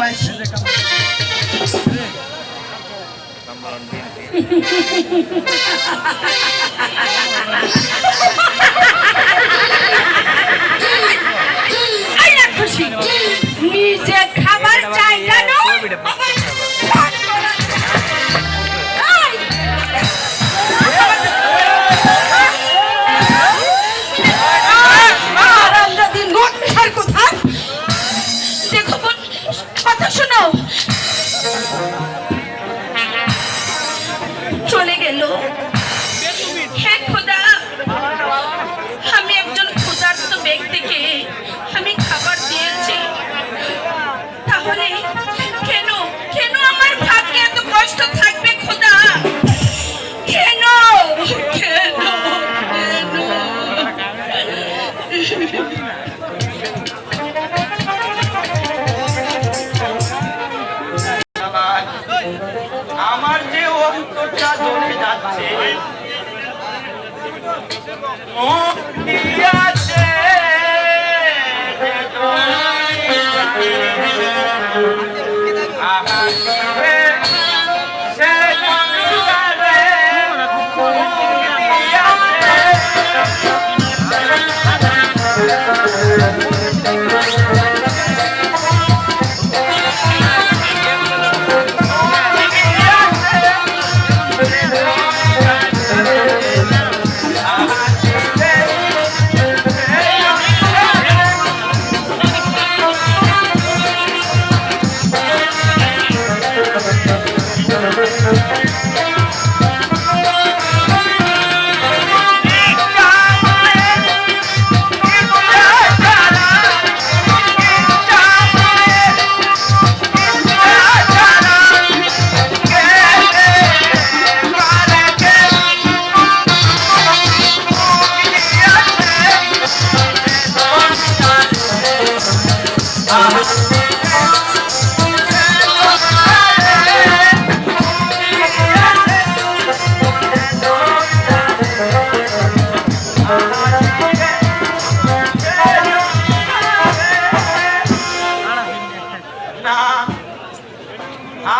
ভালোবাসি। খুশি নিজে খাবার চাই কেন? চলে গেল। হ্যাঁ খোদা, আমি একজন ক্ষুধার্ত ব্যক্তিকে আমি খাবার দিয়েছি, তাহলে কেন কেন আমার ভাগ্যে এত কষ্ট থাকবে খোদা? কেন কেন আমার যে অন্তরটা জ্বলে যাচ্ছে,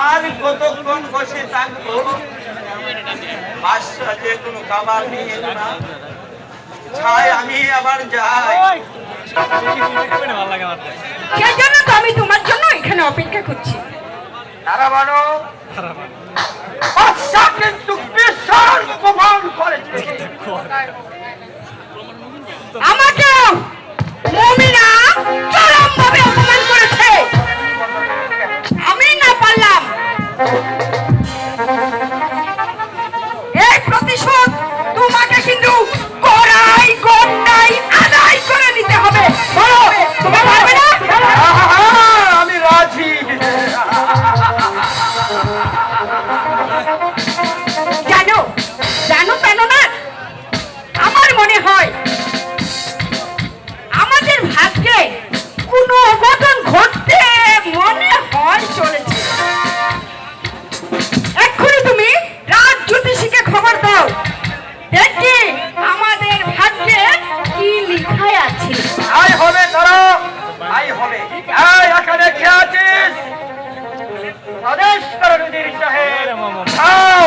আর কতক্ষণ বসে থাকবো? বাদশা যে কোনো খাবার নিয়ে এলো না, ছাই আমি আবার যাই। সেই জন্য তো আমি তোমার জন্য এখানে অপেক্ষা করছি। দাঁড়াবানো, বাদশা কিন্তু বিশাল অপমান করেছে আমাকে। মুমিনা চরম ভাবে অপমান করেছে, আমি না পারলাম। এই প্রতিশোধ তোমাকে কিন্তু কড়াই গন্ডাই আদায় করে নিতে হবে। বলো তুমি পারবে না? আমি রাজি। জানো জানো কেন না, আমার মনে হয় আমাদের ভাগ্যে কোনো অঘটন ঘটতে মনে হয় চলেছে। এক্ষুনি তুমি রাজ জ্যোতিষীকে খবর দাও, দেখি আমাদের ভাগ্যে কি লিখায় আছে। আই হবে তোরা, আই হবে। এই এখানে কে আছিস? আদেশ করো নদীর সাহেব, যাও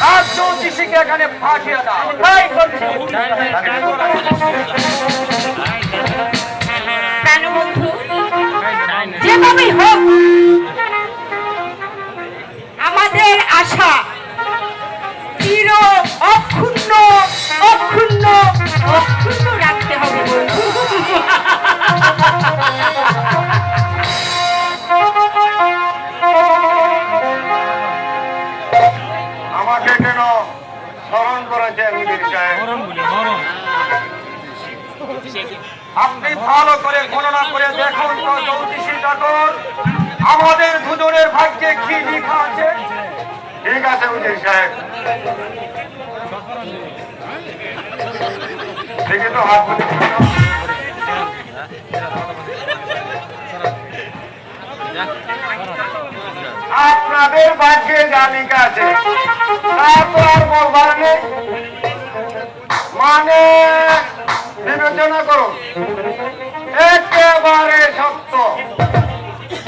রাজ জ্যোতিষীকে এখানে পাঠিয়ে দাও। তাই করছি। প্রাণবন্ধু, যেভাবেই হোক আমাদের আশা চির অক্ষুণ্ণ অক্ষুণ্ণ অক্ষুণ্ণ রাখতে হবে। আমাকে কেন স্মরণ করেছে নদীর সাহেব? আপনি ভালো করে গণনা করে দেখুন তো জ্যোতিষী ঠাকুর, আমাদের দুজনের ভাগ্যে কি লেখা আছে। ঠিক আছে উজির সাহেব, দেখে তো হাত আপনাদের ভাগ্যে যা লেখা আছে তারপর আর বলবার নেই, মানে বিবেচনা করুন, একেবারে সত্য।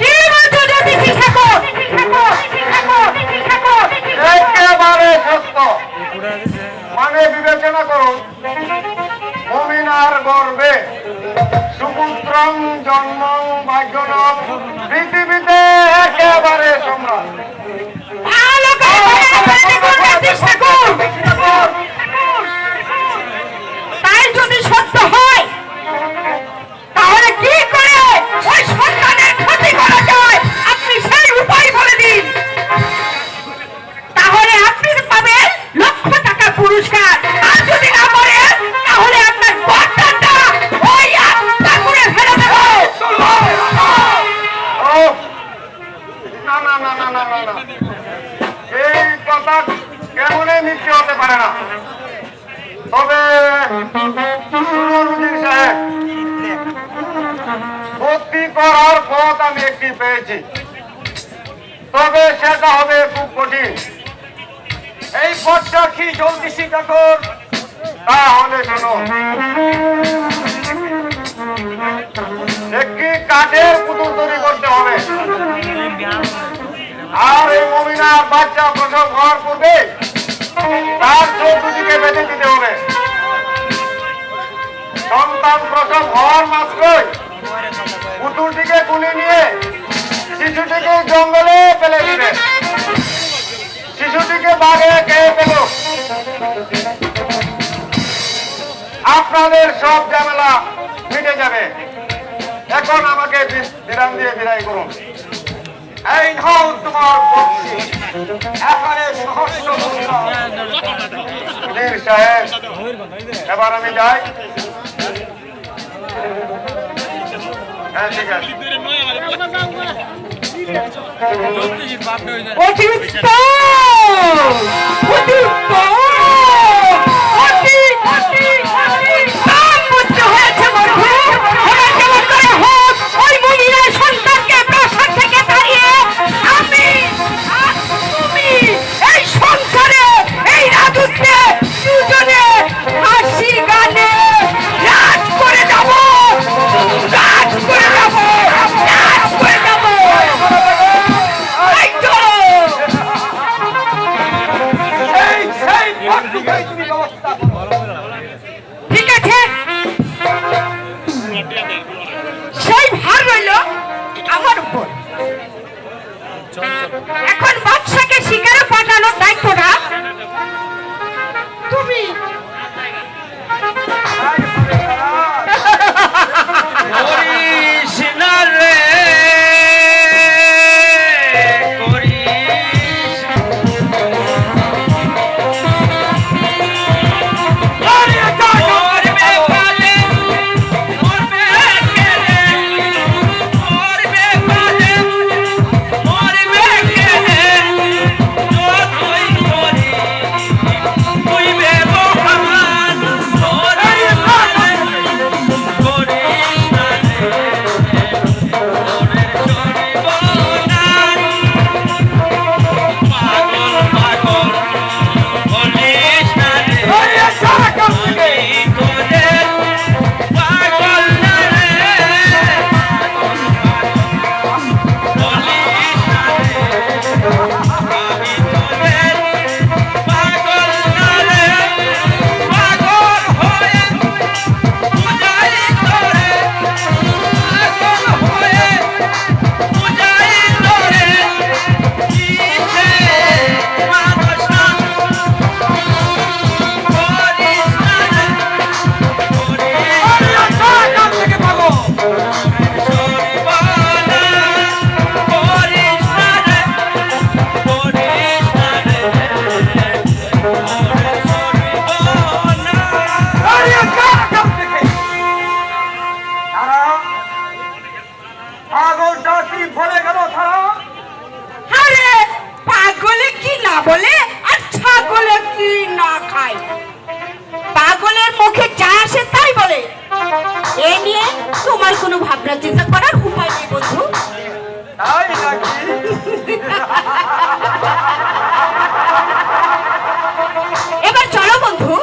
কি বলছো পুত্রং জন্মং ভাগ্যনম পৃথিবীতে একেবারে সম্রাট। ভালো করে ভালো করে চেষ্টা কর। তাই যদি সত্য হয় তাহলে কি করে ওই সন্তানের ক্ষতি করা যায় আপনি সেই উপায় বলে দিন। তাহলে আপনি পাবেন ₹1,00,000 পুরস্কার। আর যদি না পারেন তাহলে আপনার গর্দানটা ওই আত্মা করে ফেলে দেব। ও না না না না না না না, এই কথা কেমনই মিথ্যে হতে পারে না। তবে শুনুন উজির সাহেব, ভক্তি করার পথ আমি একটি পেয়েছি, তবে সেটা হবে খুব কঠিন। এই পথটা কি জলদি স্বীকার কর। তাহলে শোনো, একটি কাঠের পুতুল তৈরি করতে হবে, আর এই মমিনার বাচ্চা প্রসব হওয়ার পূর্বে তার চোখ দুটিকে বেঁধে দিতে হবে। সন্তান প্রসব হওয়ার মাত্রই পুতুলটিকে কুলে নিয়ে শিশুটিকে জঙ্গলে ফেলে দিবে। শিশুটিকে বাঘে খেয়ে ফেল। আপনাদের সব ঝামেলা মিটে যাবে। এখন আমাকে বিরাম দিয়ে বিদায় করুন। এই নাও তোমার বক্সি। এখানে সহস্র বীর সাহেব, এবার আমি যাই। হ্যাঁ ঠিক আছে। সন্তানকে প্রাসাদ থেকে তাড়িয়ে আমি আর তুমি এই সংসারে এই রাজত্বে দুজনে হাসি গানে রাজ করে যাব, রাজ করে যাব, রাজ করে যাব। এই চলো। সেই ভক্তকেই তুমি ব্যবস্থা করো। ঠিক আছে, সেই ভার রইল আমার উপর। এখন বাদশাকে শিকারে পাঠানোর দায়িত্বটা তুমি। করিস না রে, করিস। মরবে পালে, মরবে কেনে, মরবে পালে, মরবে কেনে, যতই করিস, তুইবে ভগবান, মরবে পালে, করিস না রে, মনের সর্বনাশ। পাগল পাগল বলিস না রে, আমি তোদের পাগল না রে, পাগল পাগল বলিস না রে, আমি তোদের পাগল না রে, পাগল হয়ে পূজাই তোরে, পাগল হয়ে পূজাই তোরে, কিসে মানুষ না করিস না রে, পাগলটা কি বলে গেল তারা? আরে পাগলে কি না বলে আর ছাগলে কি না খায়, পাগলের মুখে যা আসে তাই বলে। এ নিয়ে তোমার কোনো ভাবনা চিন্তা করার উপায় নেই বন্ধু। তাই নাকি? এবার চলো বন্ধু,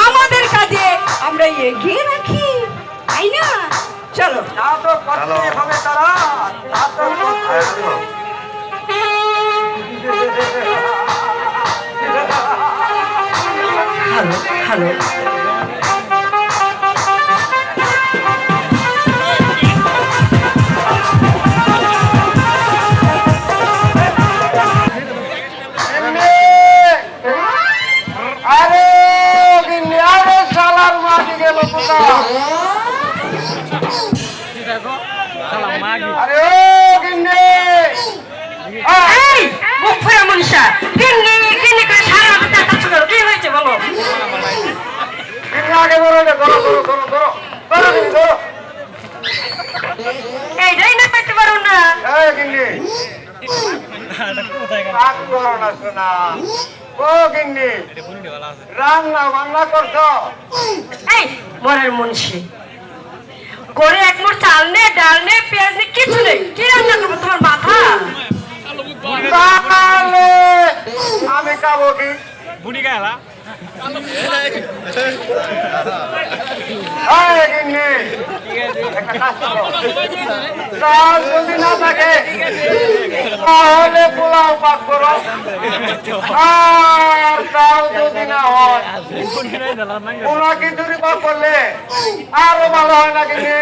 আমাদের কাজে আমরা এগিয়ে রাখি, তাই না? চলো। তা তো করতেই হবে তারা, তা তো করতেই হবে। হ্যালো হ্যালো আরে ও গিন্নি এই মুখ ফেরা মনীষা গিন্নি গিন্নি করে সারা রাত চাচ্ছ কেন? কি হয়েছে বলো? গিন্নি আগে ধরো ধরো ধরো ধরো ধরো ধরো গিন্নি ধরো এইটাই না পেতে পারো না? এই গিন্নি রাগ করো না শোনা ও গিন্নি রান্না বান্না করছো এই মরার মনীষী করে এক মোট চাল নে ডাল নে পেঁয়াজ নে কিছু নেই, কি রান্না করবো? তোমার মাথা তাহলে আমি খাবো কি এই গিন্নি একটা কাজ করো চাল যদি না থাকে তাহলে পোলাও পাক করো আর চাল যদি না হয় পোলা খিচুড়ি পাক করলে আরো ভালো হয় না গিন্নি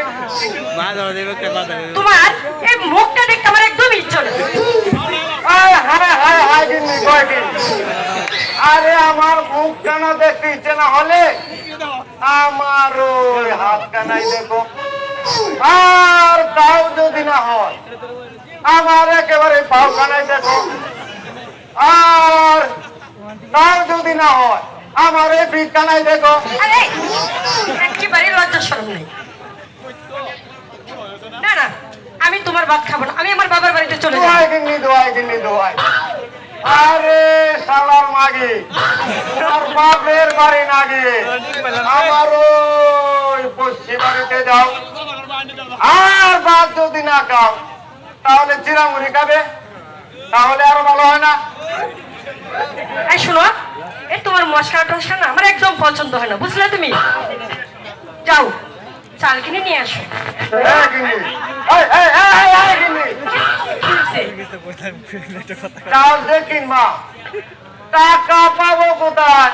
তোমার এই মুখটা দেখতে আমার একদম ইচ্ছা নেই। আয় হায় হায় হায় গিন্নি কয়দিন আরে আমার মুখ কেন দেখতে ইচ্ছে না হলে আমার ওই হাত কানাই দেখো আর তাও যদি না হয় আমার একেবারে পাও কানাই দেখো আর তাও যদি না হয় আমার এই পিঠ কানাই দেখো আরে একেবারে লজ্জা শরম নেই। না না আমি তোমার ভাত খাবো না, আমি আমার বাবার বাড়িতে চলে যাবো। দোয়াই গিন্নি দোয়াই গিন্নি দোয়াই আরে শালার মাগি আর বাপের বাড়ি না গিয়ে আমার ওই পশ্চিম বাড়িতে যাও আর ভাত যদি না খাও তাহলে চিরামুড়ি খাবে তাহলে আরো ভালো হয় না এই শোনো, এই তোমার মশলা টসলা না আমার একদম পছন্দ হয় না, বুঝলে? তুমি যাও চাল কিনে নিয়ে আসো। এই গিন্নি, এই, এই, এই, এই গিন্নি, চাল যে কিনবা টাকা পাবো কোথায়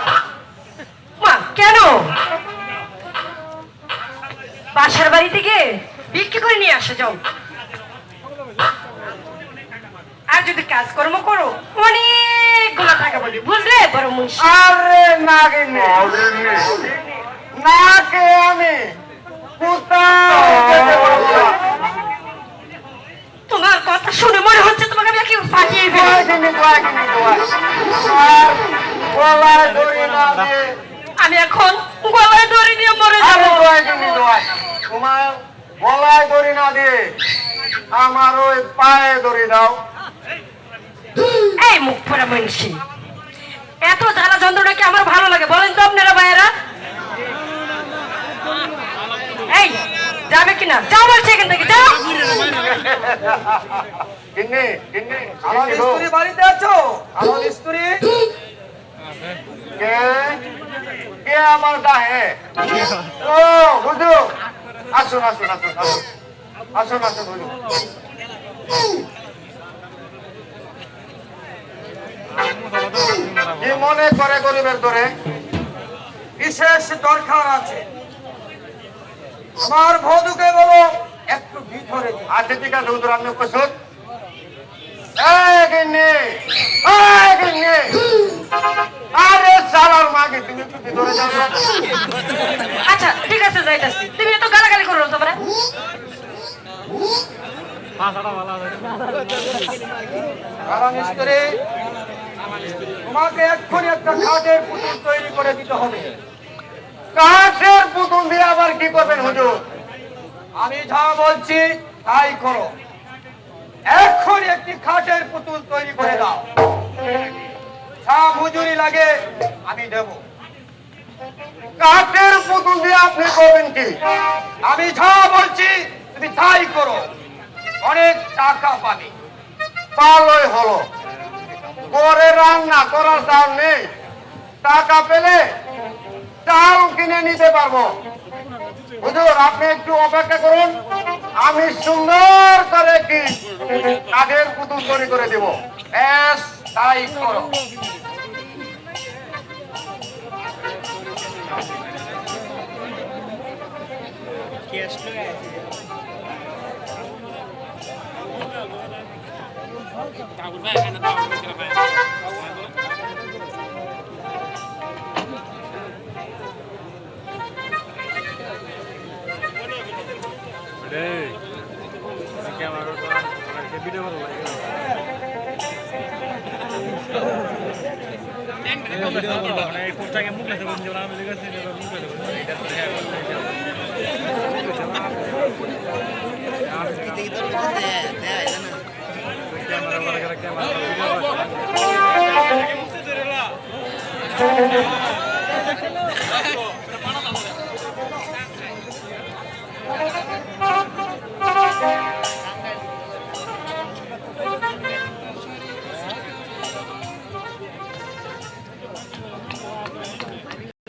মা কেন? বাসার বাড়ি থেকে বিক্রি করে নিয়ে আসো যাও। আর যদি কাজকর্ম করো অনেকগুলো টাকা পাবে, বুঝলে? বড় মুন্সি আরে না গিন্নি না কে আমি কোথায় যেতে পারবো না? তোমার কথা শুনে মনে হচ্ছে তোমাকে আমি কি ফাটিয়ে দোয়াই ফেলি। গিন্নি, দোয়াই গিন্নি, দোয়াই। আর গলায় দড়ি না দিয়ে আমি এখন গলায় দড়ি দিয়ে মরে আরে যাবো। দোয়াই গিন্নি, দোয়াই। তোমার গলায় দড়ি না দিয়ে আমার ওই পায়ে দড়ি দাও এই মুখ পড়া মনীষী এত জ্বালা যন্ত্রণা কি আমার ভালো লাগে বলেন তো আপনারা ভাইয়েরা? এই যাবে কিনা? যাও বলছে এখান থেকে, যাও। গিন্নি গিন্নি আমার স্ত্রী বাড়িতে আছো? আমার স্ত্রী কে কে আমার গায়ে ও হুজুর আসুন আসুন আসুন আসুন আসুন আসুন হুজুর কি মনে করে গরিবের ধরে বিশেষ দরকার আছে। আমার বধূকে বলো একটু ভিতরে যেতে। আচ্ছা ঠিক আছে হুজুর আপনি প্রস্তুত গিন্নি গিন্নি আরে সালার মাগে তুমি একটু ভিতরে যাবে আচ্ছা ঠিক আছে যাইতাছি, তুমি এত গালাগালি করো না তোমরা। কারণ স্ত্রী তোমাকে এক্ষুনি একটা খাটের পুতুল তৈরি করে দিতে হবে। কাঠের পুতুল দিয়ে আবার কি করবেন হুজুর আমি যা বলছি তাই করো। এক্ষুনি একটি খাটের পুতুল তৈরি করে দাও। যা মজুরি লাগে আমি দেব। কাঠের পুতুল দিয়ে আপনি করবেন কি আমি যা বলছি তুমি তাই করো, অনেক টাকা পাবে। ভালোই হলো করে রান্না করার চাল নেই টাকা পেলে চাল কিনে নিতে পারবো হুজুর আপনি একটু অপেক্ষা করুন আমি সুন্দর করে কি কাঠের পুতুল তৈরি করে দেব ব্যাস তাই করো।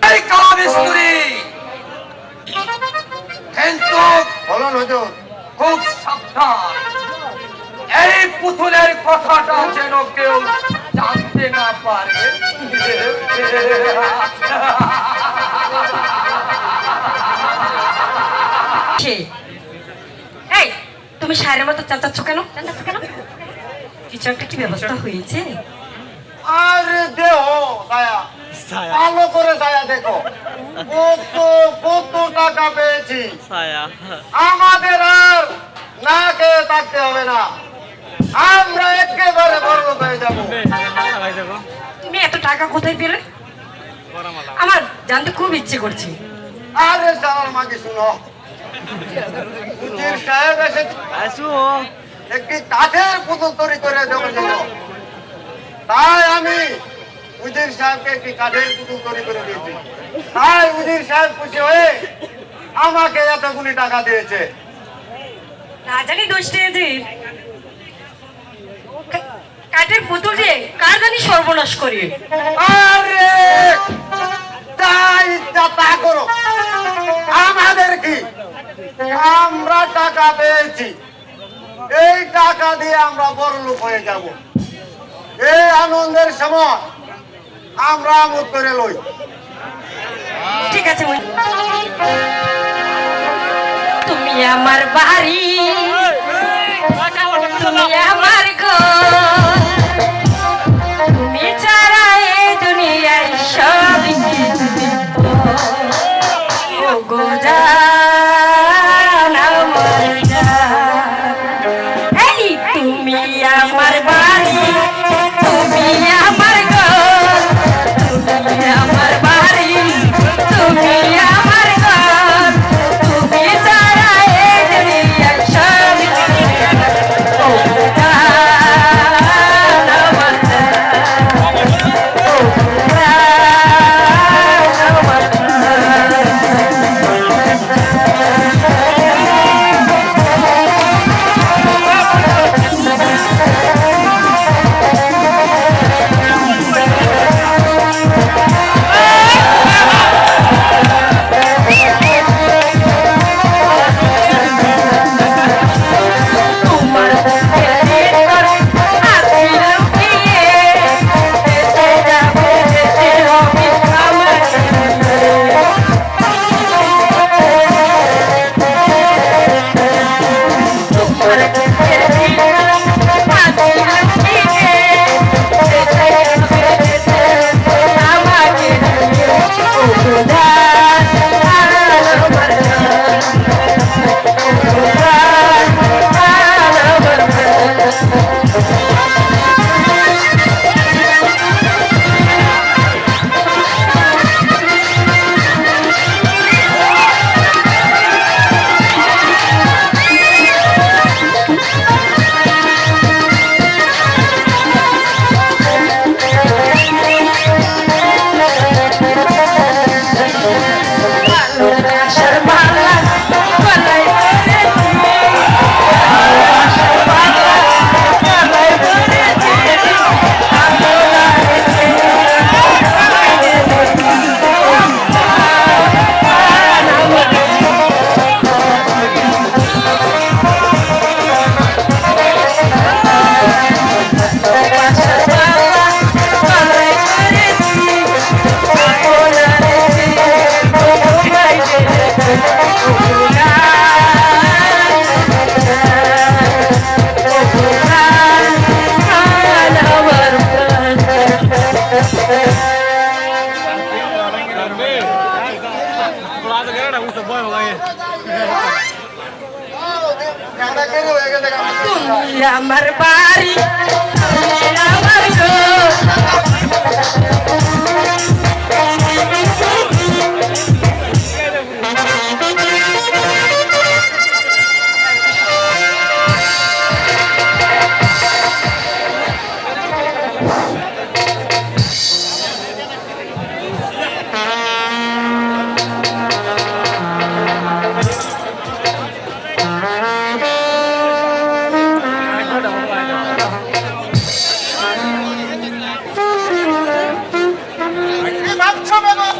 এই কালামিস্তুরি কিন্তু বলুন হুজুর, খুব সাবধান, এই পুতুলের কথাটা যেন কেউ জানতে না পারে। এই তুমি সারের মতো চাচাচ্ছ কেন? কিছু একটা কি ব্যবস্থা হয়েছে? আরে দেহ দায়া, ভালো করে দায়া দেখো, কত টাকা পেয়েছি। আমাদের আর না খেয়ে থাকতে হবে না, আমরা একেবারে বড় হয়ে যাবো। তুমি এত টাকা কোথায় পেলে? আমার জানতে খুব ইচ্ছে করছে। আরে সালার মাকে শুনো, উজির সাহেব এসেছে, একটি কাঠের পুতুল তৈরি করে দেওয়ার জন্য। তাই আমি উজির সাহেবকে একটি কাঠের পুতুল তৈরি করে দিয়েছি। তাই উজির সাহেব খুশি হয়ে আমাকে এতগুলি টাকা দিয়েছে। না জানি দোষটা যে কাঠের পুতুল যে কার জানি সর্বনাশ করে। আরে তাই ইচ্ছা তা করো, আমাদের কি? আমরা টাকা পেয়েছি, এই টাকা দিয়ে আমরা বড় লোক হয়ে যাব। এই আনন্দের সময় আমরা আমোদ করে লই। ঠিক আছে, তুমি আমার বাড়ি, তুমি আমার ঘর, তুমি ছাড়া এই দুনিয়ায় সব কিছু গো জান আমার জান। এই তুমি আমার বাড়ি, তুমি আমার ঘর, তুমি আমার বাড়ি, তুমি আমার ঘর, তুমি ছাড়া এই দুনিয়ায় সব কিছু ও গো জান বিয়াটা করে হয়ে গেছে তুমি আমার বাড়ি তুমি আমার ঘর। কি ভাবছো বেগম?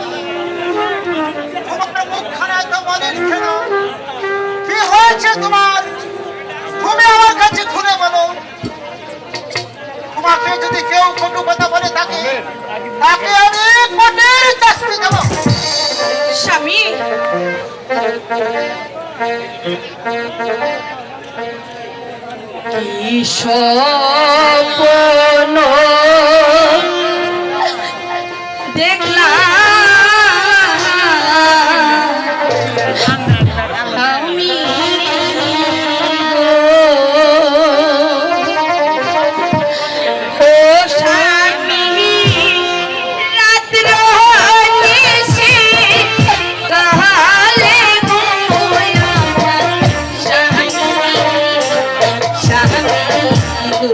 তোমার মুখখানে এত মলিন কেন? কি হয়েছে তোমার? তুমি আমার কাছে খুলে বলো। তোমাকে যদি কেউ কটু কথা বলে থাকে তাকে আমি কোটির শাস্তি দেব। স্বামী, কি স্বপ্ন দেখলাম আমি গো। ও স্বামী, রাত্র নিশি কালে গো আমার স্বামী, স্বামী গো।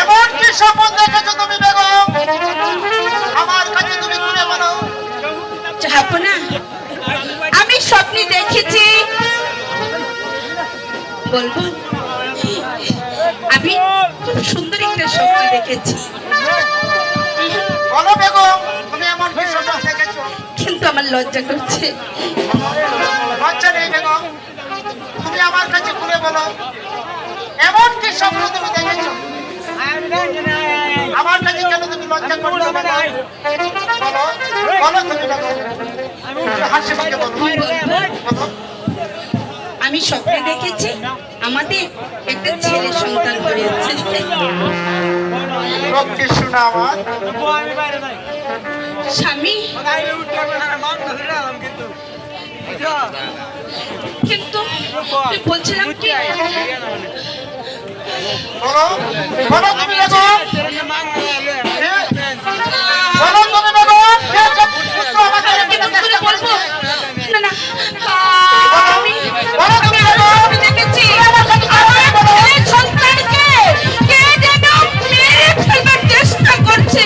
এমন কি স্বপ্ন দেখেছো তুমি বেগম? আমার কাছে তুমি খুলে বলো। যাবো না, আমি স্বপ্নে দেখেছি, বলবো আমি খুব সুন্দর একটা স্বপ্ন দেখেছি, বলো বেগম, তুমি এমন কি স্বপ্ন দেখেছো? কিন্তু আমার লজ্জা করছে। লজ্জা নেই বেগম, তুমি আমার কাছে খুলে বলো। এমন কি স্বপ্ন তুমি দেখেছো? আমার কাছে কেন তুমি লজ্জা করছো বেগম? বলো, বলো তুমি বেগম। একটু হাসি মুখে বলো। বলো। আমি স্বপ্নে দেখেছি আমাদের একটা ছেলে সন্তান হয়েছে। লক্ষ্মী শোনা আমার। স্বামী, কিন্তু বলছিলাম কি, বলো, বলো তুমি বেগম। বলো তুমি বেগম। কে কে পুত্র আমাকে কি রেখে করে বলবো? না না, আমি বলো তুমি বেগম। স্বপ্নে দেখেছি আমার ছেলে সন্তানকে কে যেন মেরে ফেলবার চেষ্টা করছে।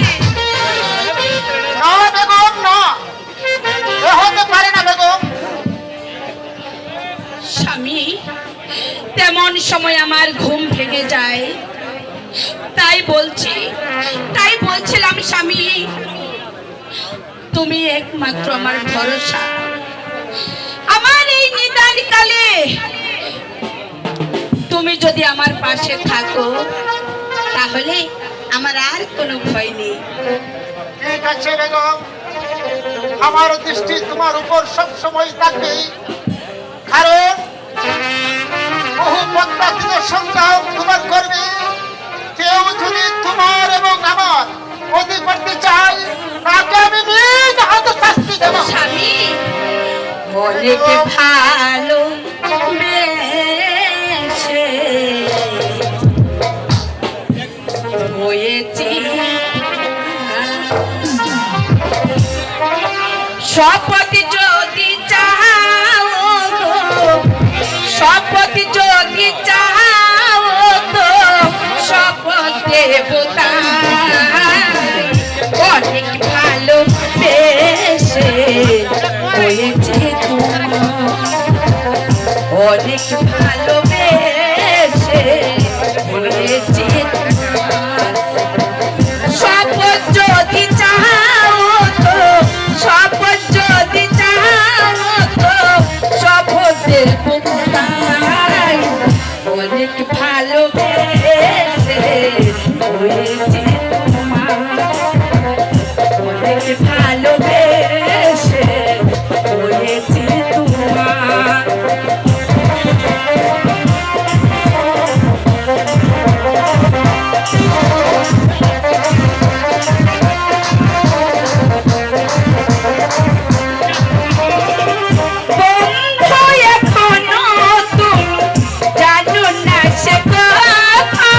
না বেগম, না, এ হতে পারে না বেগম। স্বামী, তেমন সময় আমার ঘুম ভেঙে যায়, তাই বলছিলাম স্বামী, তুমি একমাত্র আমার ভরসা। আমার এই নিদান কালে তুমি যদি আমার পাশে থাকো তাহলে আমার আর কোনো ভয় নেই। ঠিক আছে বেগম, আমার দৃষ্টি তোমার উপর সব সময় থাকে, কারণ বহু পদ্মাতীত সংগ্রাম তোমার করবে। কেউ যদি তোমার এবং আমার ক্ষতি করতে চায়, তাকে আমি নিজ হাতে শাস্তি দেব। স্বামী অনেক ভালো বেশে হয়েছি শপথ যদি চাও গো, শপথ যদি চাও তো শপথ দেবতা অনেক ভালো বেশে হয়েছে তোমার, অনেক ভালো বেশে হয়েছে তোমার। শপথ যদি চাও তো, শপথ যদি চাও তো শপথ দেবতা অনেক ভালো বেশে হয়েছে তোমার, অনেক ভালোবেসে হয়েছে তোমার। বন্ধু এখনো তুমি জানো না সে কথা,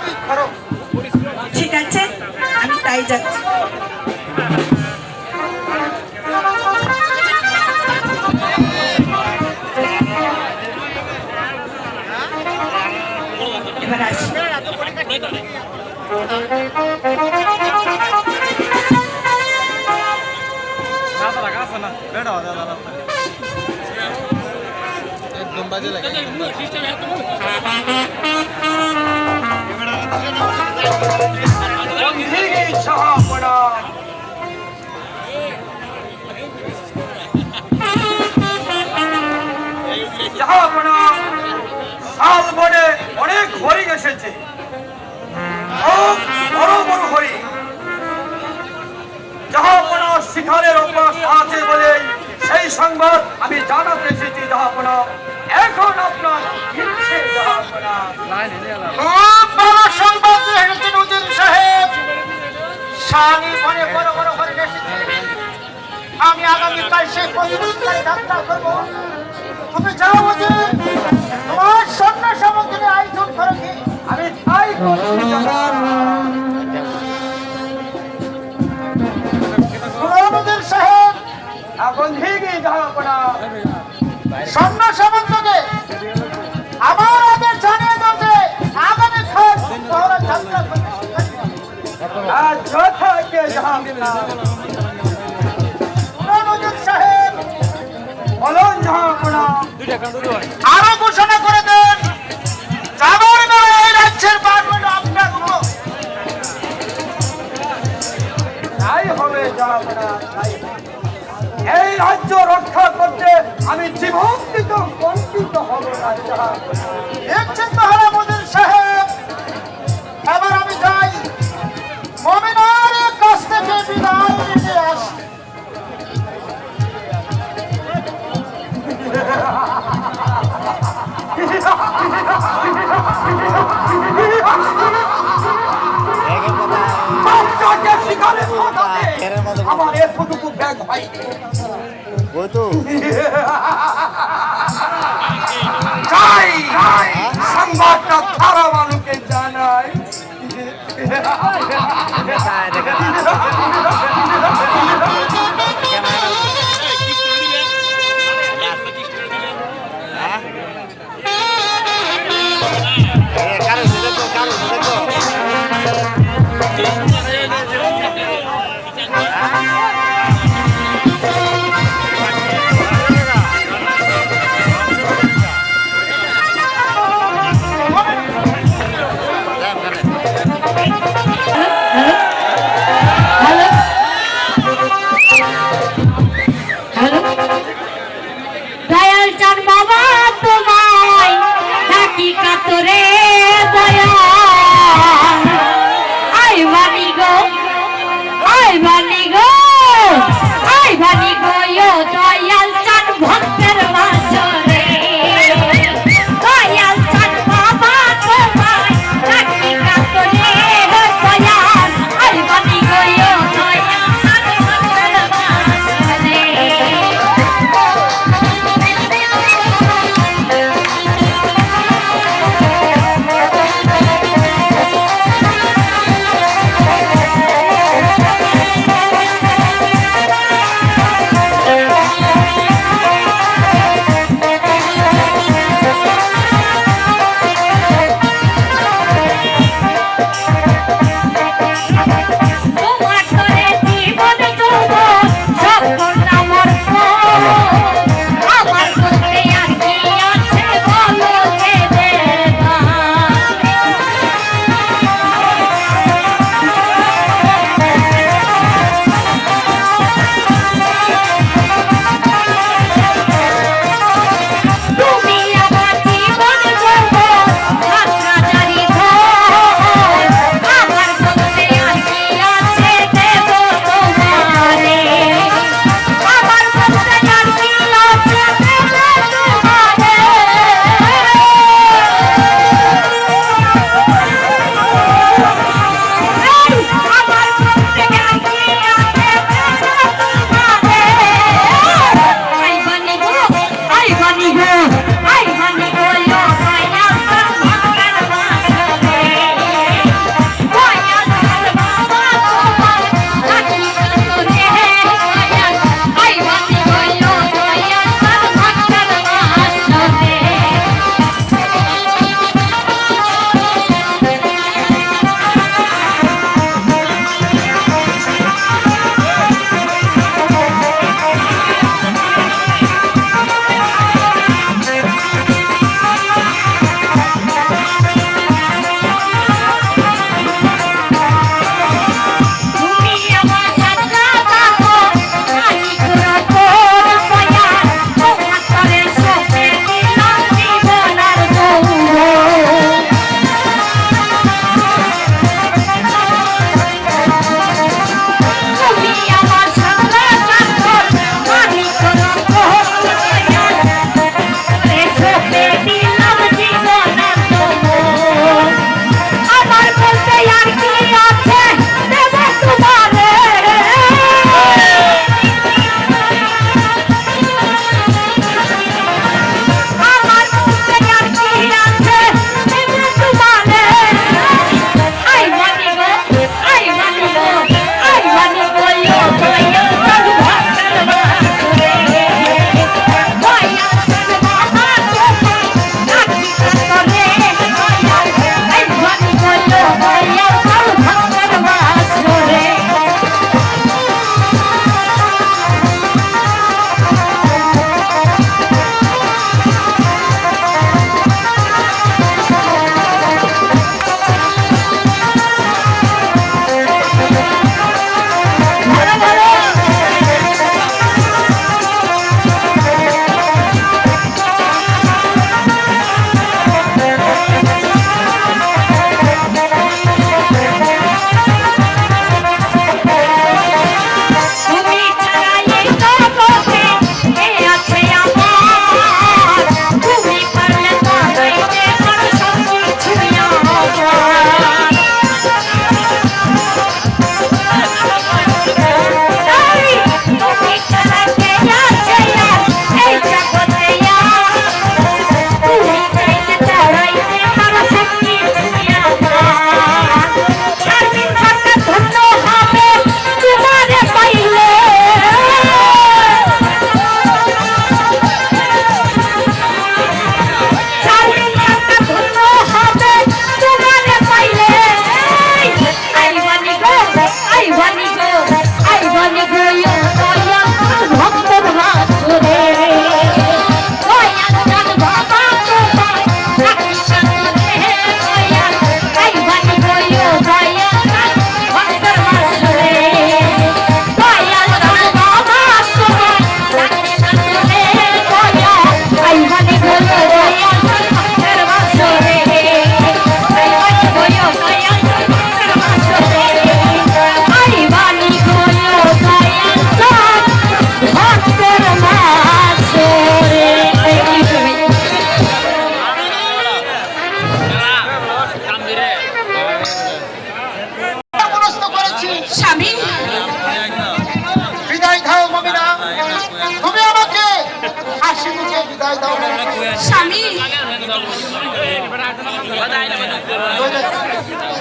তুই করো। ঠিক আছে, আমি তাই যাচ্ছি। এবার আসি। বন্দিগি জাহাপনা জাহাপনা শাল বনে অনেক হরিণ এসেছে, খুব বড় বড় হরিণ। জাহাপনা শিকারের অভ্যাস আছে বলে সেই সংবাদ আমি জানাতে এসেছি জাহাপনা। এখন আপনার ইচ্ছে জাহাপনা। খুব বড় সংবাদ নিয়ে এসেছেন উজির সাহেব। শালি বনে বড় বড় হরিণ এসেছে। আমি আগামীকাল সেই পরিবেশকারী যাত্রা করবো। তুমি যাও উজির, তোমার সৈন্য সামগ্রী আয়োজন করো কি? আমি তাই করছি জাহাপনা। শুনুন উজির সাহেব, এখন ঠিকই জাহাপনা। সৈন্য সামন্তকে আমার আদেশ জানিয়ে দাও যে আগামীকাল শহরে যাত্রা করতে আর যথাকে জাহাপনা। শুনুন উজির সাহেব, বলুন জাহাপনা। আরো ঘোষণা করে দেন যাবার বেলা এই রাজ্যের বার হলো আপনার উপর। তাই হবে জাহাপনা, তাই হবে। এই রাজ্য রক্ষা করতে আমি জীবন দিতে বঞ্চিত হব না জাহাপনা। নিশ্চিন্ত হলো মুদির সাহেব। এবার আমি যাই, মমিনার কাছ থেকে বিদায় নিতে আসি। বাচ্চাকে শিকারে পাঠাতে আমার এতটুকু ব্যাগ হয়নি। যাই, সংবাদটা খারাপ মানুষকে জানাই।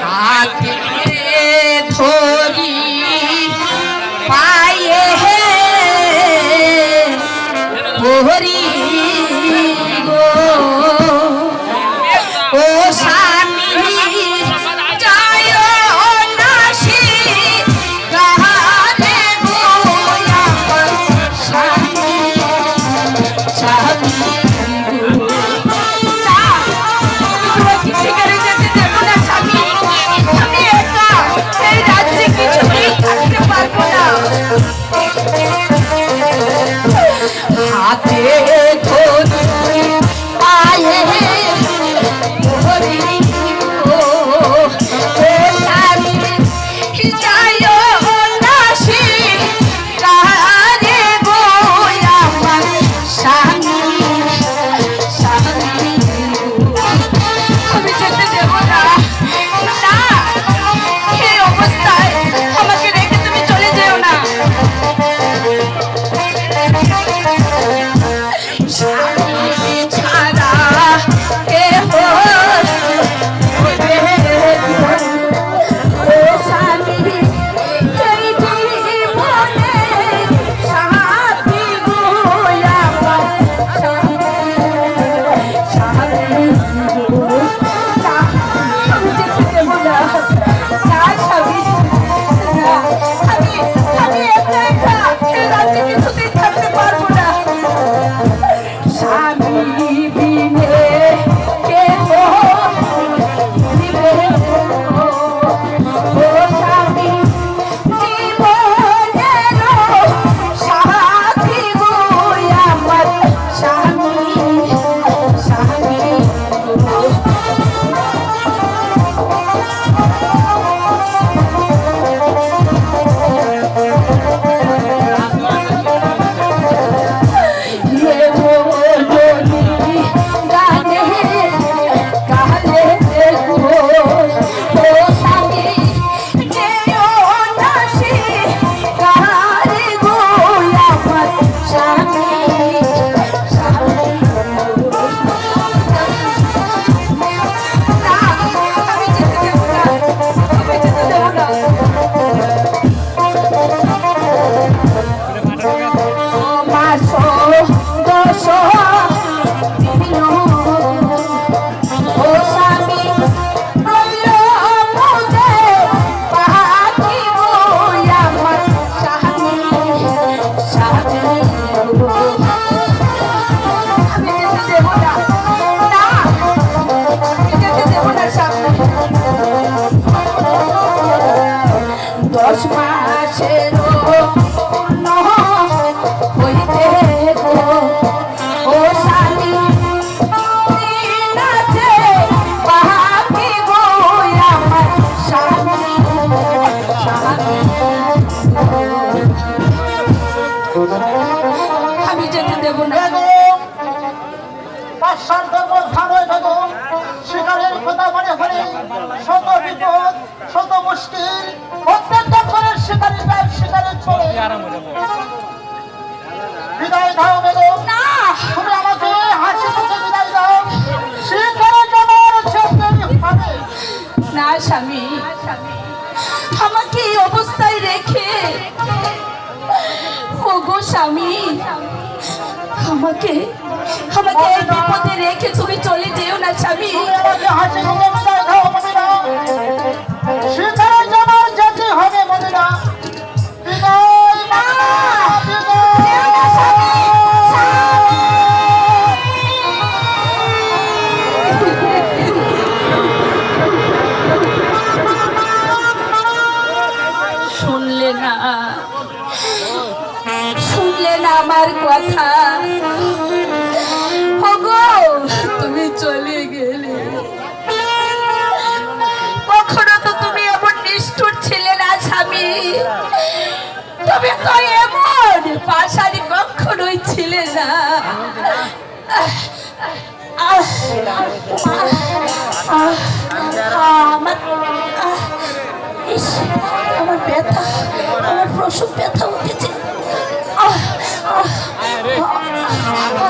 হাতে ধরি পায়ে ভরি গো ও স্বামী যায় নাসি গানে গোয়া স্বামী স্বামী হাতে ধরি পায়ে ধরি ও স্বামী যায় নাসি গানে গোয়া স্বামী স্বামী আমি যেতে দেব না না এই অবস্থায় আমাকে রেখে তুমি চলে যেও না স্বামী ছাড়া কেহ ও স্বামী এই জীবনে সাথী গো আমার স্বামী গো না আমি যেতে দেব না না স্বামী না আমি একা একা এই রাজ্যে কিছুতেই থাকতে পারবো না স্বামী বিনে কেহ দিবে ও স্বামী জীবনের সাথী গো আমার স্বামী স্বামী গো দশ মাসের পূর্ণ হইতে গো ও স্বামী দিনাতে বাকি গো আমার স্বামী স্বামী আমি যেতে দেব না পাঁচশাল ধর্ম ধারয় বেগম শিকারের কথা মনে হলে শত বিপদ শত মুশকিল প্রত্যেকটা করে শিকারি তার শিকারে চলে বিদায় দাও বেগম না তুমি আমাকে হাসি মুখে বিদায় দাও শিকারে যাবার চেষ্টা হবে না স্বামী আমাকে এই অবস্থায় রেখে ও গো স্বামী আমাকে আমাকে এই বিপদে রেখে তুমি চলে যেও না স্বামী তুমি আমাকে হাসি মুখে বিদায় দাও মমিনা শিকারে যাবার যেতে হবে মমিনা বিদায় মা শুনলে না আমার কথা ওগো তুমি চলে গেলে কখনো তো তুমি এমন নিষ্ঠুর ছিলে না স্বামী তুমি তো এমন পাশারি কখনোই ছিলে না আমার ব্যথা আমার প্রসব ব্যথা উঠেছে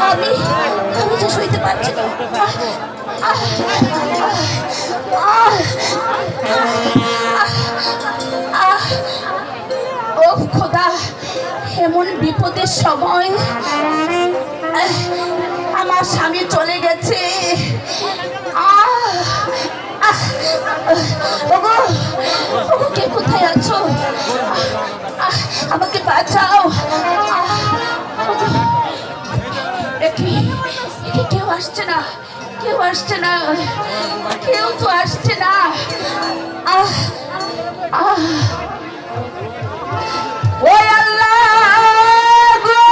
আমি যে সইতে পারছি না। ও খোদা, এমন বিপদের সময় আমার স্বামী চলে গেছে। ওগো, ওগো, কে কোথায় আছো? আমাকে বাঁচাও। কেউ আসছে না, কেউ আসছে না, কেউ তো আসছে না। ওই আল্লাহ গো,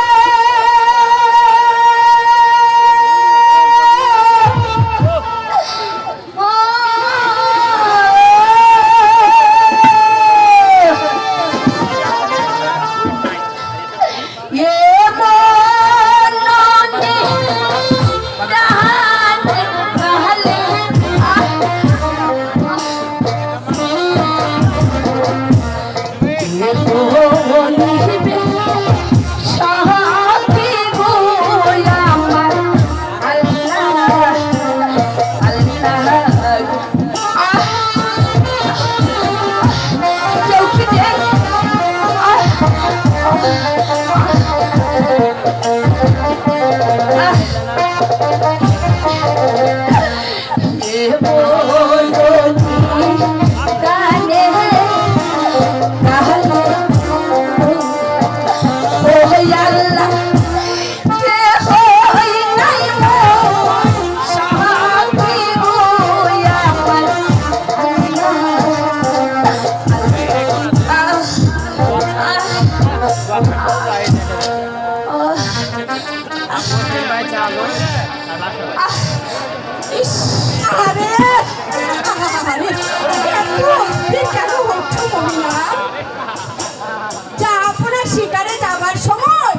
শিকারে যাবার সময়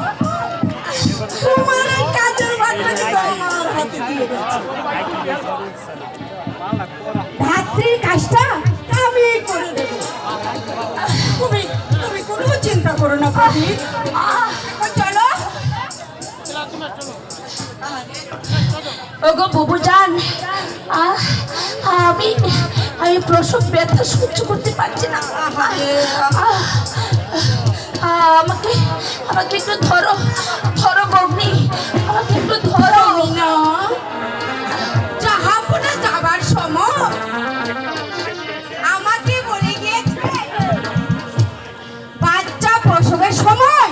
তোমার এই কাজের বাট্টাকে তো আমার হাতে দিয়ে গেছে। রাত্রির কাজটা আমি করে দেবো। তুমি তুমি কোনো চিন্তা করো না কবি। চলো। ওগো বুবুজান, আমি আমি প্রসব ব্যথা সহ্য করতে পারছি না। আমাকে আমাকে একটু ধরো, ধরো বগ্নি, আমাকে একটু ধরো না। জাহাপনা যাবার সময় আমাকে বলে গিয়েছে বাচ্চা প্রসবের সময়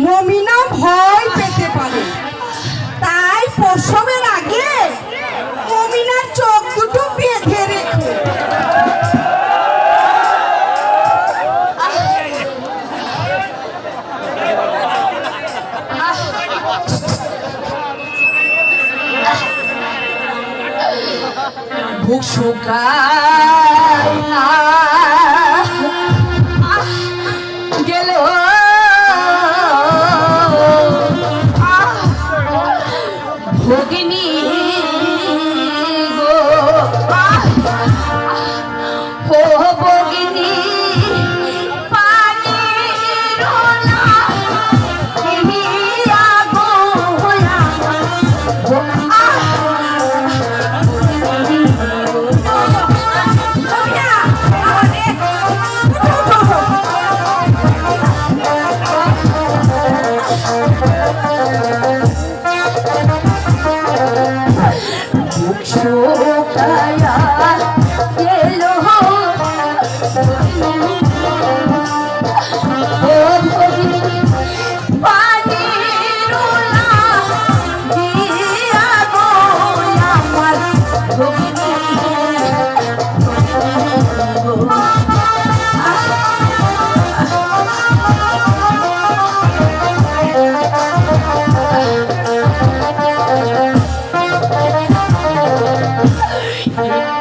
মমিনা ভয় পেতে পারে, তাই প্রসবের আগে মমিনার চোখ দুটো বেঁধে রেখে। বুক শুকায় না গেল ভগিনী গো, ও ভগিনী পানির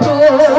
তো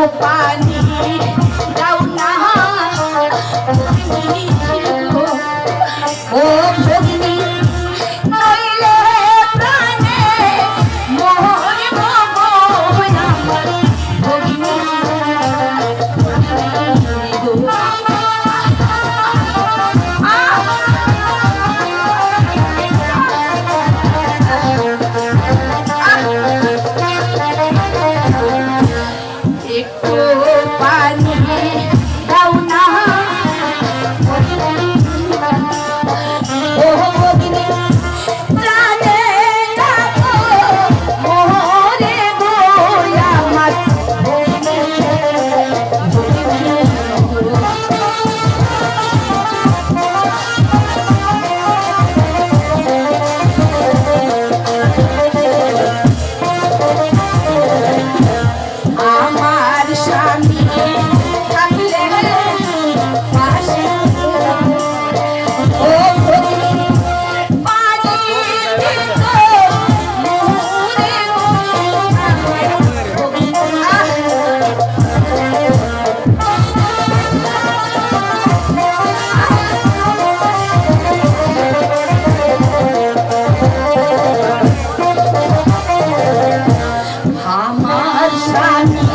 আমার স্বামী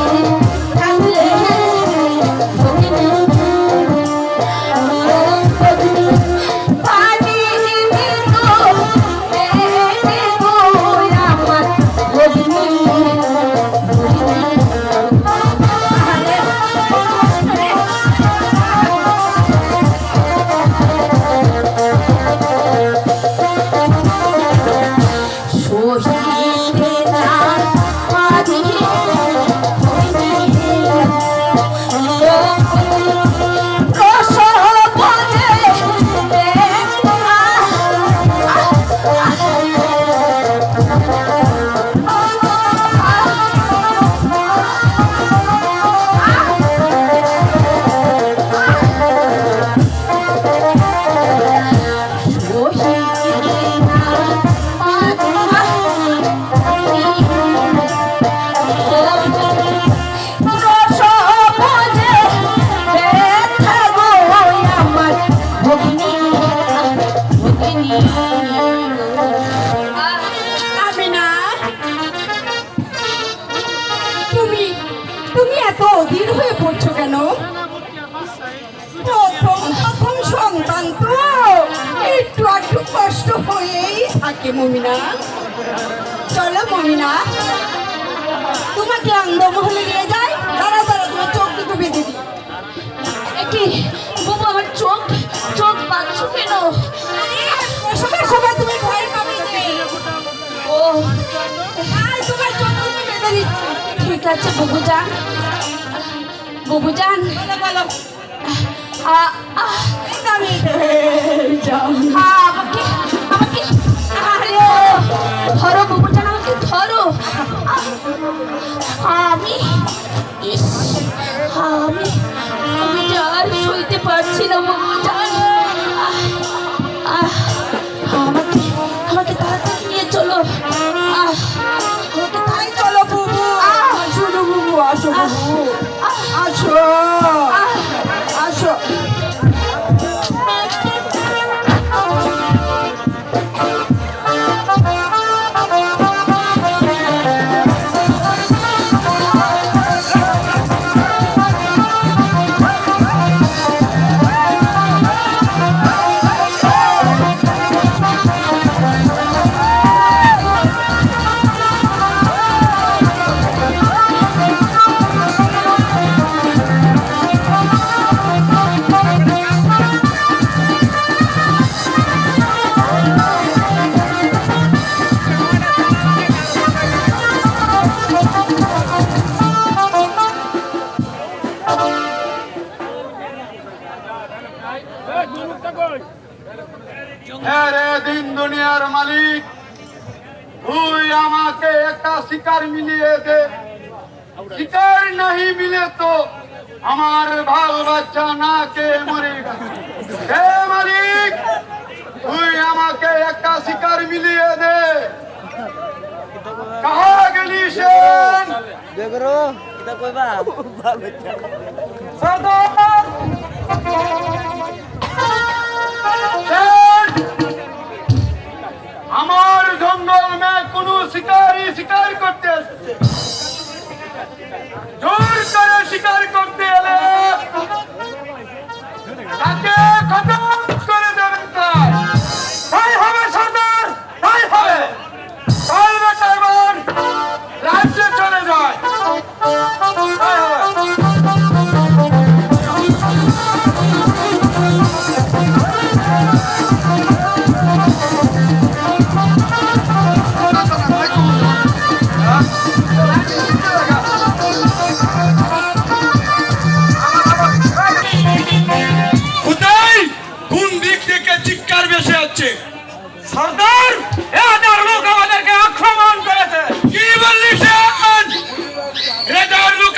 থাকলে ভগিনী পানি দিত আমার ভগিনী তুমি এত অধীর হয়ে পড়ছো কেন? প্রথম সন্তান তো একটু একটু কষ্ট হয়েই থাকে মমিনা। চলো মমিনা, তোমাকে আনন্দমহলে নিয়ে যাই। দাঁড়া দাঁড়া, তোমার চোখ দুটো বেঁধে দিই। কি বাবু, আমার চোখ চোখ পাচ্ছ কেন? সবাই সবাই তুমি ভয় পাবে যে। ও তোমার চোখ দুটো বেঁধে দিচ্ছি। ঠিক আছে বাবুজান, বাবুজান বলো আমাকে আমাকে আরে ধরো বাবুজান, আমাকে ধরো। আমি ইস আমি আমি আর সইতে পারছি না বাবুজান। আমাকে আমাকে তাড়াতাড়ি নিয়ে চলো। আমাকে তাই চলো বুবু। আসো না বুবু, আসো বুবু, আসো আসো। হ্যাঁ রে দিন দুনিয়ার মালিক, তুই আমাকে একটা শিকার মিলিয়ে দে। শিকার नहीं मिले तो আমার বাল বাচ্চা না কে মরে গেছে। হে মালিক, তুই আমাকে একটা শিকার মিলিয়ে দে। কাহা গেলি সেন? সর্দার! সেন! আমার জঙ্গল মে কোন শিকারি শিকার করতে এসেছে। জোর করে শিকার করতে এলে তাকে খতম করে দেবেন। তাই হবে সর্দার, তাই হবে। তাই বেটা এবার রাজ্যে চলে যায়। তাই হবে। সর্দার, এদের লোক আমাদেরকে আক্রমণ করেছে। কি বললি সেন? এদের লোক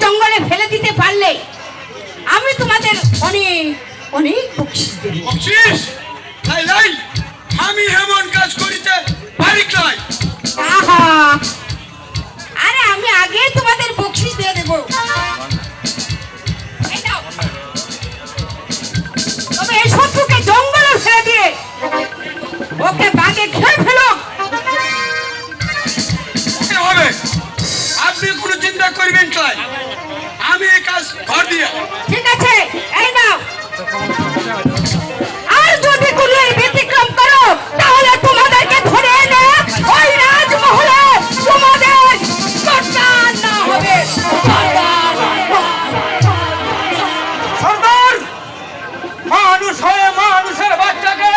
জঙ্গলে ফেলে দিতে পারলে আমি তোমাদের অনেক অনেক বকশিস দেব। বকশিস লাই লাই আমি এমন কাজ করিতে পারি নাই। আহা, আরে আমি আগে তোমাদের বকশিস দিয়ে দেব। এই নাও। তবে এই শত্রুকে জঙ্গলে ফেলে দিয়ে ওকে বাগে খেয়ে ফেলো। কি হবে আপনি কোনো চিন্তা করবেন নাই, আমি এই কাজ ঘর দিয়ে। ঠিক আছে, এই নাও। আর যদি কোনো এর ব্যতিক্রম করো তাহলে তোমাদেরকে ধরে এনে ওই রাজমহলে তোমাদের সর্দার না হবে। সর্দার, মানুষ হয়ে মানুষের বাচ্চাকে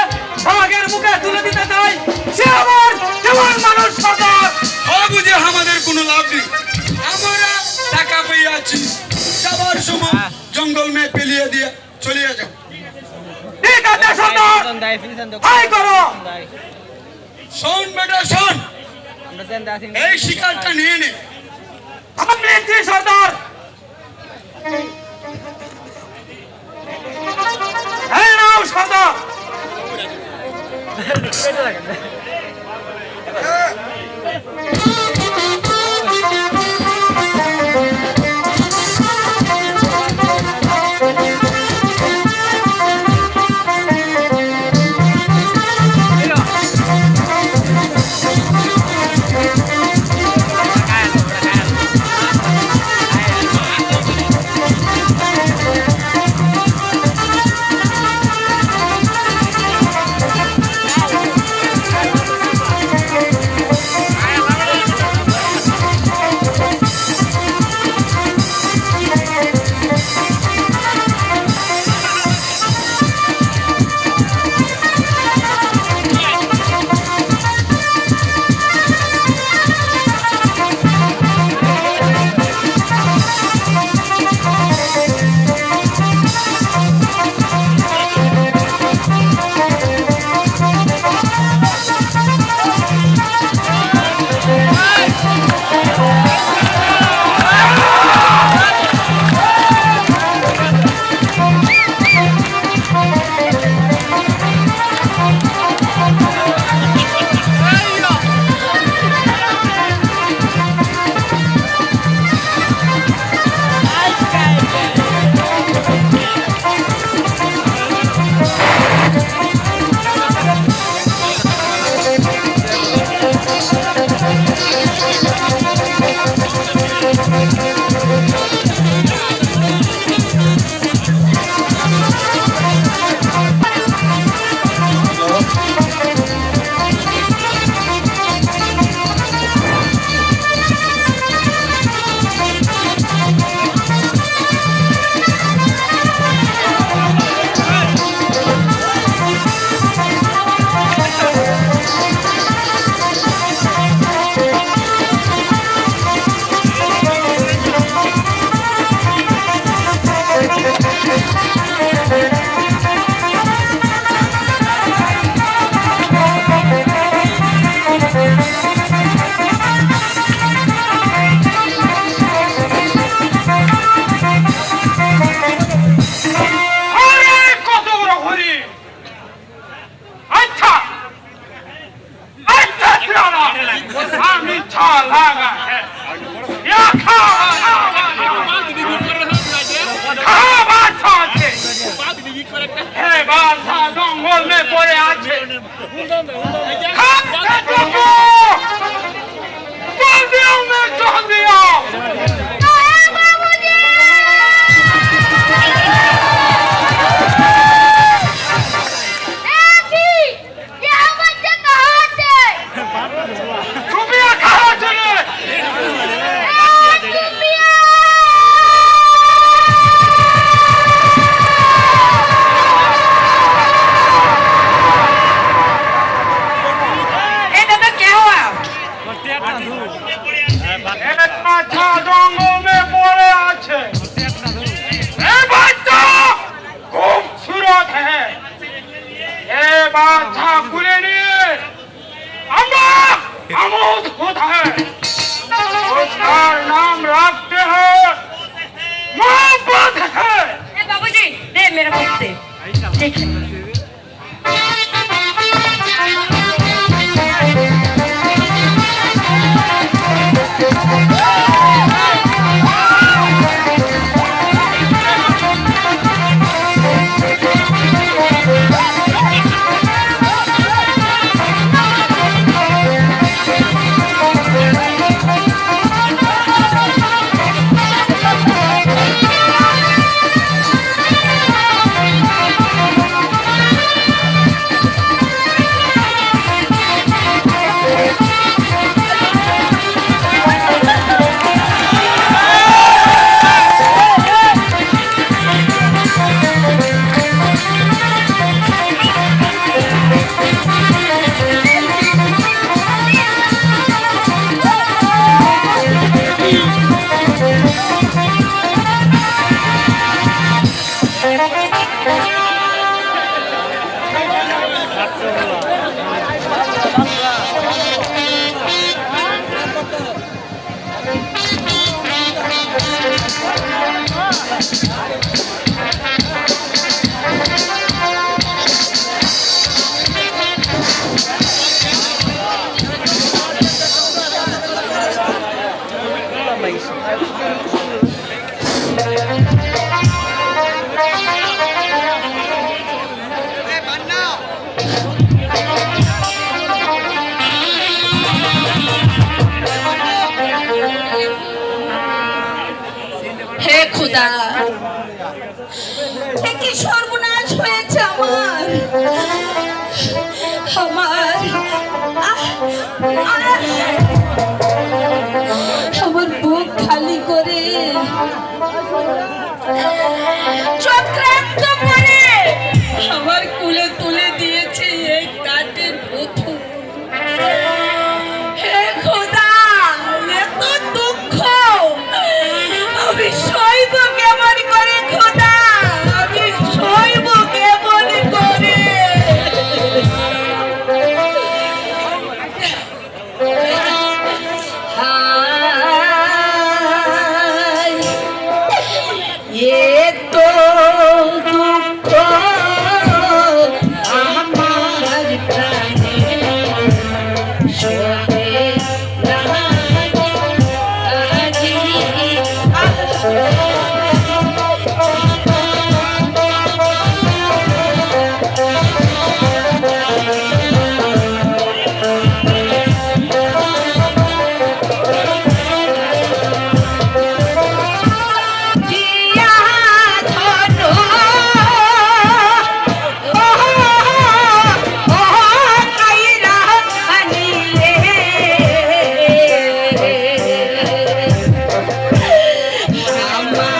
বাঘের মুখে তুলে দিতে চাই, সে আবার কেমন মানুষ সর্দার? ও বুঝে আমাদের কোনো লাভ নেই, আমরা টাকা পেয়ে আছি, যাবার সময় জঙ্গল মে পেলিয়ে দিয়ে চলে যাও। ঠিক আছে সর্দার, তাই করো। শোন বেটা শোন, এই শিকারটা নিয়ে নে। আমি নিচ্ছি সর্দার। এই নাও সর্দার। খোদা, এ কি সর্বনাশ হয়েছে আমার। আমার আমার বুক খালি করে চক্রান্ত করে আমার কুলে তুলে দিয়েছে এই কাঠের পুতুল। হে খোদা, এত দুঃখ আমি সইব কেমন করে খোদা, আমি সইব কেমন করে। এ তো দুঃখ আমার প্রাণে সহে না আজি। দিয়া ধন কাইরা আনিলে আমার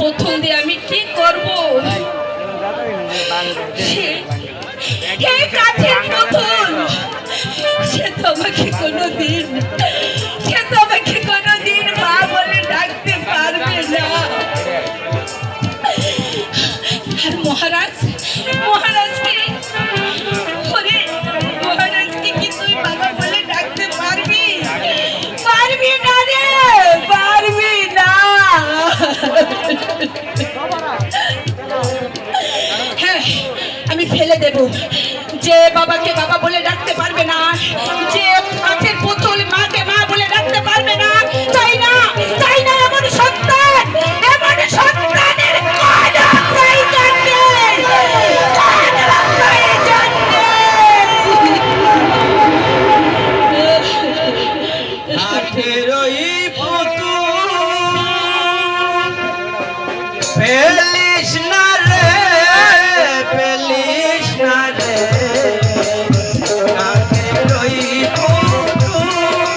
পুতুল দিয়ে আমি কি করব? এই কাঠের পুতুল সে তো আমাকে কোনোদিন মা বলে ডাকতে পারবে না। আর মহারাজকে কি তুই বাবা বলে ডাকতে পারবি? পারবি না রে, পারবি না। হ্যাঁ, আমি ফেলে দেব। যে বাবাকে বাবা বলে ডাকতে পারবে না, যে মাঠের পুতুল মাকে মা বলে ডাকতে পারবে না, চাই না এমন সন্তানের আঠেরোই পুতুল পেলিস না রে, পেলিস না রে। আঠেরোই পুতুল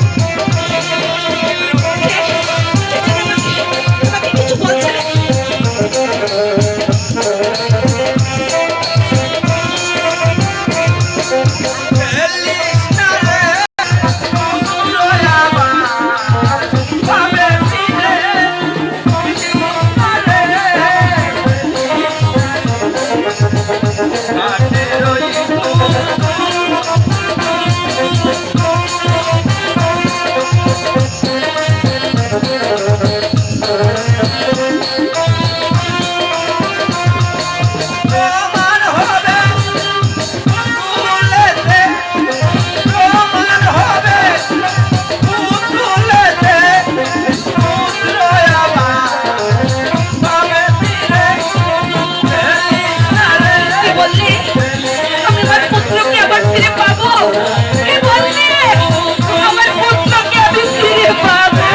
আমাকে কিছু বলছে না। পেলিস না রে, পুতুল আমার পাবে ফিরে। আঠেরোই প্রমাণ হবে পুতুলেতে, প্রমাণ হবে পুতুলেতে। পুত্র আমার পাবে ফিরে। পেলিস না রে, কি বললি? আমি আমার পুত্রকে আবার ফিরে পাবো? কি বললি? আমার পুত্রকে আমি ফিরে পাবো?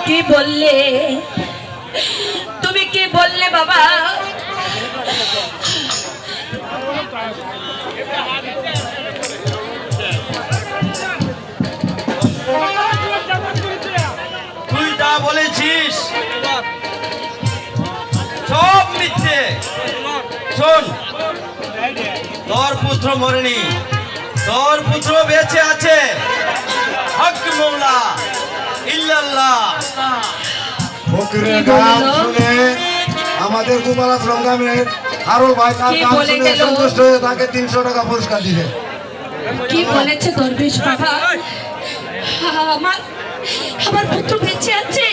কি বললে? তুমি কি বললে বাবা? তুই যা বলেছিস সব মিথ্যে। শোন, তোর পুত্র মরেনি, তোর পুত্র বেঁচে আছে। হক মৌলা ইল্লাল্লাহ। ফকিরের কি গান বললো? শুনে আমাদের গোপাল আশ্রম গ্রামের আরো ভাই তার কি গান বলে শুনে গেল? সন্তুষ্ট হয়ে তাকে 300 টাকা পুরস্কার দিবে। কি বলেছে দরবেশ বাবা? আমার পুত্র বেঁচে আছে।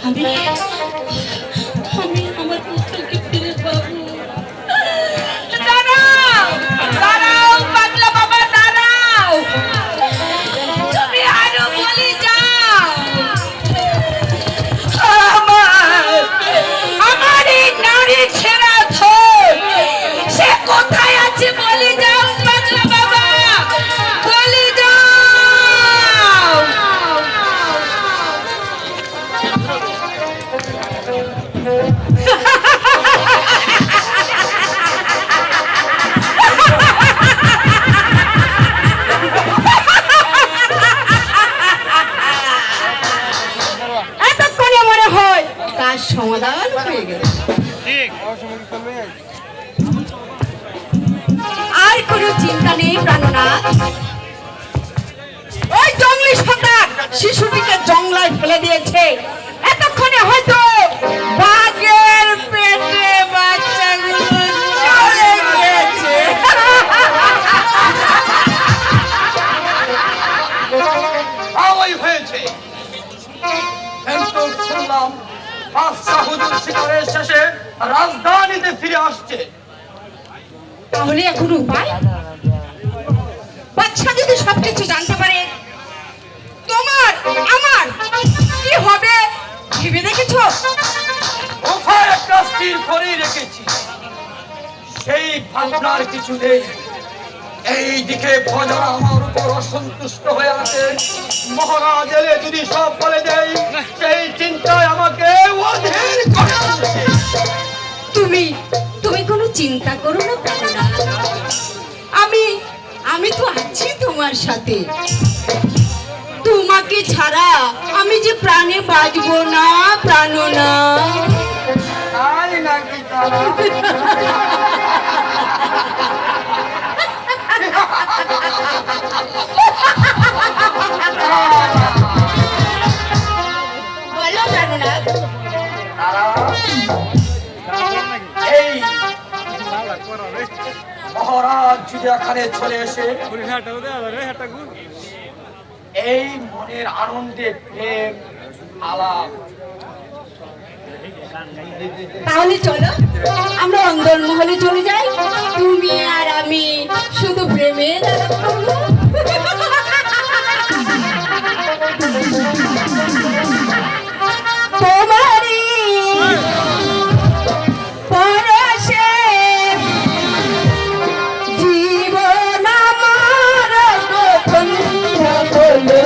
আমি আমার পুত্রকে ফিরে পাবো। দাঁড়াও পাগলা বাবা, দাঁড়াও। তুমি আরো বলে যাও। আমার এই নারী ছেঁড়া ধন সে কোথায় আছে বলে যাও পাগলা বাবা, বলে যাও। এতক্ষণে মনে হয় তার সমাধান হয়ে গেল। আর কোনো চিন্তা নেই প্রাণনাথ। ওই জঙ্গলি সন্তান শিশুটিকে জঙ্গলায় ফেলে দিয়েছে। এতক্ষণে হয়তো বাঘের পেটে বাচ্চাগুলো চলে গেছে। ওই হয়েছে। কিন্তু শুনলাম বাদশাহ হুজুর শিকারের শেষে রাজধানীতে ফিরে আসছে। তাহলে এখন উপায়? বাচ্চা যদি সবকিছু জানতে পারে তোমার আমার কি হবে ভেবে দেখেছো? কোথায় একটা স্থির করেই রেখেছি, সেই ভাবনার কিছু নেই। এইদিকে প্রজা আমার উপর অসন্তুষ্ট হয়ে আছে। মহারাজ এলে যদি সব বলে দেয়, সেই চিন্তায় আমাকে অধীর করে তুলছে। তুমি তুমি কোনো চিন্তা করো না প্রাণনাথ। আমি আমি তো আছি তোমার সাথে। তোমাকে ছাড়া আমি যে প্রাণে বাঁচবো না প্রাণনাথ। তাই নাকি তারা? বলো প্রাণনাথ। তারা এই মহারাজ যদি এখানে চলে এসে এই মনের আনন্দে প্রেম আলাপ তাহলে চলো আমরা অন্দর মহলে চলে যাই, তুমি আর আমি শুধু প্রেমের আলাপ করবো। তোমারই পরশে জীবন আমার গোপন হলো।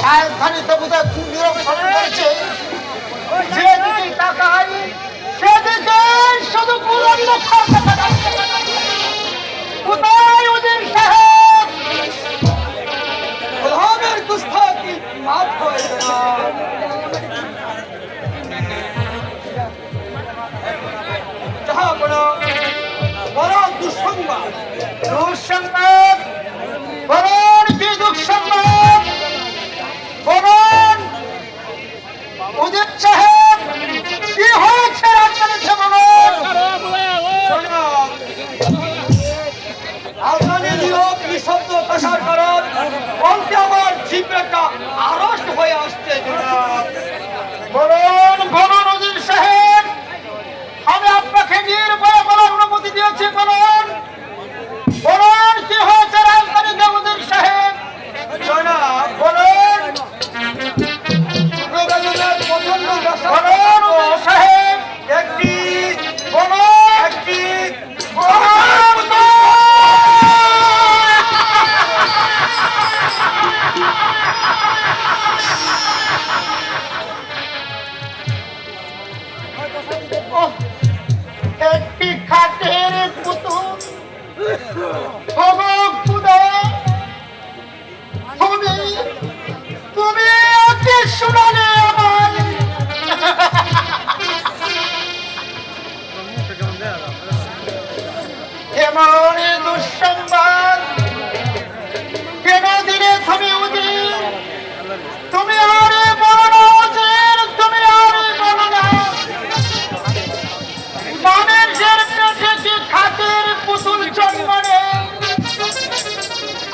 রাজধানী তবুদা নিয়োগ স্মরণ করেছে, যেদিকে তাকাই সেদিকে শুধু পুরনো খরচা টাকা। কোথায় উজির সাহেব? প্রধানের গুস্তাখি মাফ করে দেন। যাহা বড় বড় দুঃসংবাদ। দুঃসংবাদ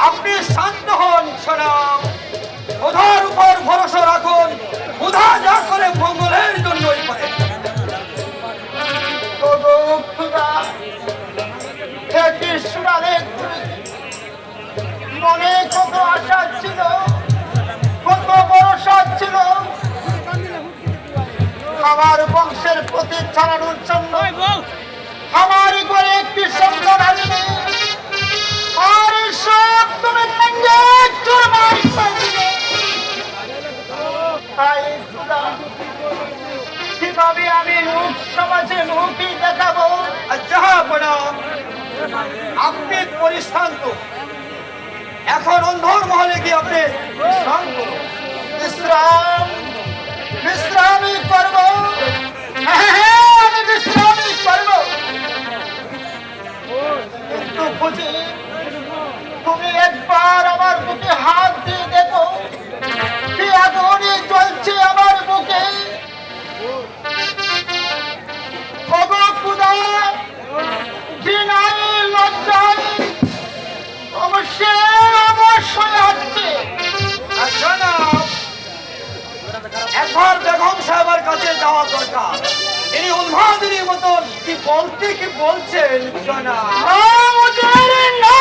আপনি শান্ত হন সোনাম, খোদার উপর ভরসা রাখুন, খোদা যা করে মঙ্গলের জন্যই করে। ওগো খোদা, হে কৃষ্ণারে, মনে কত আশা ছিল, কত ভরসা ছিল আমার বংশের প্রতি চালানোর জন্য। আমার ঘরে একটি সন্তান আসবে, আর সব তুমি ভেঙে চুরমার করে দিলে। তাই খোদা, কিভাবে আমি লোক সমাজে মুখই দেখাবো? জাহাপনা, আপনি পরিশ্রান্ত, এখন অন্ধর মহলে গিয়ে আপনি বিশ্রাম করুন। বিশ্রামই করব। হ্যাঁ, আমি বিশ্রামই করব। কিন্তু বুঝি তুমি একবার আমার বুকে হাত দিয়ে দেখো, কি আগুনে জ্বলছে আমার বুকে। ওগো খোদা, ঘৃণায় লজ্জায় অবশ্যই আসছে। জনাব, একবার বেগম সাহেবের কাছে যাওয়া দরকার। ইনি উন্মাদিনীর মতন কি বলছেন জনাব? না,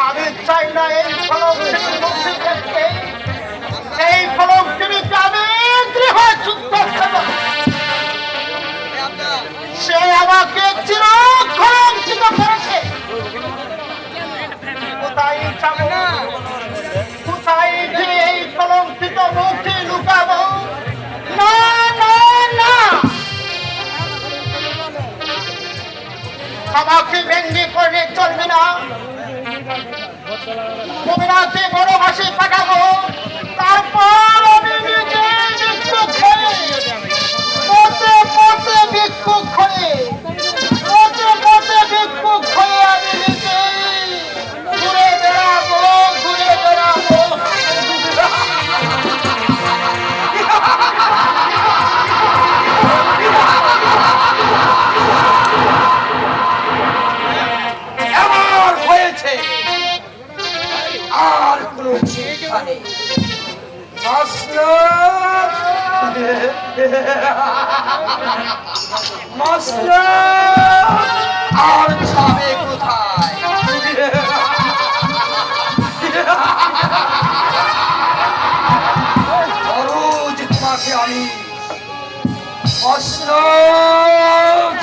আমি চাই না এই ফলক থেকে মুক্তি দেখতে। এই ফলক তিনি আমি গৃহযুদ্ধ করব। সে আমাকে চিরকলঙ্কিত করেছে। কোথায় যাবো, কোথায় যে এই কলঙ্কিত মুখে লুকাবো? না না না, আমাকে ভেঙ্গে করলে চলবে না। কবিরাজে বড় হাসি পাঠাবো, তারপর আমি নিজে ভিক্ষুক হয়ে, পথে পথে ভিক্ষুক হয়ে, পথে পথে ভিক্ষুক হয়ে আমি নিজে ঘুরে বেড়াবো, ঘুরে বেড়াবো। এবার হয়েছে, আর কোনো চিন্তা নেই। মাসলাত, মাসলাত, আর যাবে কোথায়? রোজ তোমাকে আমি মাসলাত,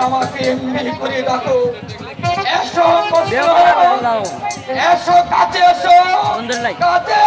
আমাকে এমনি করে ডাকো। এসো, এসো, কাছে এসো, কাছে